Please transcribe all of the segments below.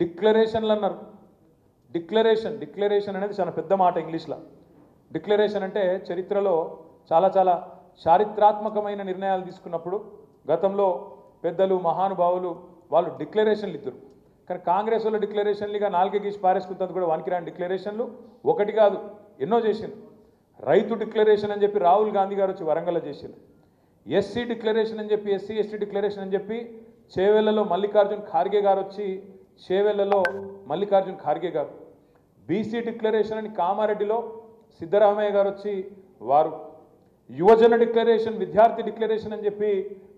డిక్లరేషన్లు అన్నారు. డిక్లరేషన్ అనేది చాలా పెద్ద మాట ఇంగ్లీష్లో. డిక్లరేషన్ అంటే చరిత్రలో చాలా చాలా చారిత్రాత్మకమైన నిర్ణయాలు తీసుకున్నప్పుడు గతంలో పెద్దలు మహానుభావులు వాళ్ళు డిక్లరేషన్లు ఇద్దరు. కానీ కాంగ్రెస్ వాళ్ళు డిక్లరేషన్లుగా నాలుగే గీసి పారేసుకుంటుంది కూడా వానికిరాని డిక్లరేషన్లు ఒకటి కాదు ఎన్నో చేసింది. రైతు డిక్లరేషన్ అని చెప్పి రాహుల్ గాంధీ గారు వచ్చి వరంగల్లో చేసింది. ఎస్సీ డిక్లరేషన్ అని చెప్పి ఎస్సీ ఎస్టీ డిక్లరేషన్ అని చెప్పి చేవెళ్లలో మల్లికార్జున్ ఖార్గే గారు వచ్చి చేవెళ్లలో మల్లికార్జున్ ఖార్గే గారు. బీసీ డిక్లరేషన్ అని కామారెడ్డిలో సిద్ధరామయ్య గారు వచ్చి వారు. యువజన డిక్లరేషన్ విద్యార్థి డిక్లరేషన్ అని చెప్పి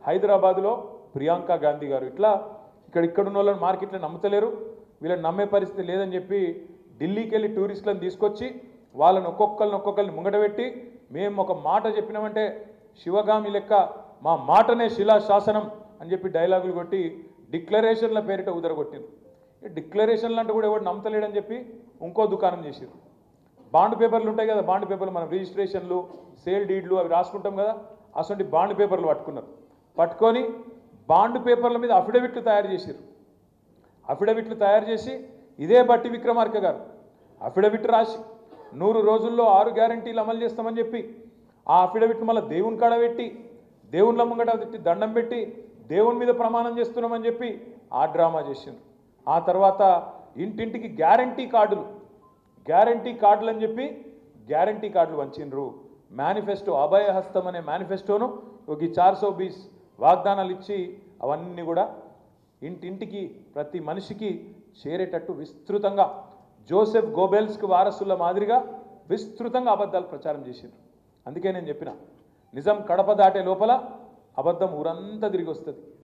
హైదరాబాద్లో ప్రియాంక గాంధీ గారు. ఇట్లా ఇక్కడున్న వాళ్ళని మార్కెట్లో నమ్ముతలేరు, వీళ్ళని నమ్మే పరిస్థితి లేదని చెప్పి ఢిల్లీకి వెళ్ళి టూరిస్టులను తీసుకొచ్చి వాళ్ళని ఒక్కొక్కరిని ముంగటపెట్టి మేము ఒక మాట చెప్పినామంటే శివగామి లెక్క మా మాటనే శిలాశాసనం అని చెప్పి డైలాగులు కొట్టి డిక్లరేషన్ల పేరిట ఉదరగొట్టింది. డిక్లరేషన్లు అంటే కూడా ఎవరు నమ్మతలేడని చెప్పి ఇంకో దుకాణం చేసారు. బాండ్ పేపర్లు ఉంటాయి కదా, బాండ్ పేపర్లు మనం రిజిస్ట్రేషన్లు సేల్ డీడ్లు అవి రాసుకుంటాం కదా, అటువంటి బాండ్ పేపర్లు పట్టుకున్నారు. పట్టుకొని బాండ్ పేపర్ల మీద అఫిడవిట్లు తయారు చేశారు. అఫిడవిట్లు తయారు చేసి ఇదే బట్టి విక్రమార్క గారు అఫిడవిట్ రాసి 100 రోజుల్లో 6 గ్యారంటీలు అమలు చేస్తామని చెప్పి ఆ అఫిడవిట్ మళ్ళీ దేవుని కాడ పెట్టి దేవుళ్ళ ముంగట పెట్టి దండం పెట్టి దేవుని మీద ప్రమాణం చేస్తున్నామని చెప్పి ఆ డ్రామా చేసిండ్రు. ఆ తర్వాత ఇంటింటికి గ్యారంటీ కార్డులు అని చెప్పి గ్యారంటీ కార్డులు వంచిండ్రు. మేనిఫెస్టో అభయహస్తం అనే మేనిఫెస్టోను ఒక 420 వాగ్దానాలు ఇచ్చి అవన్నీ కూడా ఇంటింటికి ప్రతి మనిషికి చేరేటట్టు విస్తృతంగా జోసెఫ్ గోబెల్స్కి వారసుల మాదిరిగా విస్తృతంగా అబద్ధాలు ప్రచారం చేసిండ్రు. అందుకే నేను చెప్పిన నిజం కడప దాటే లోపల అబద్ధం ఊరంతా తిరిగి వస్తుంది.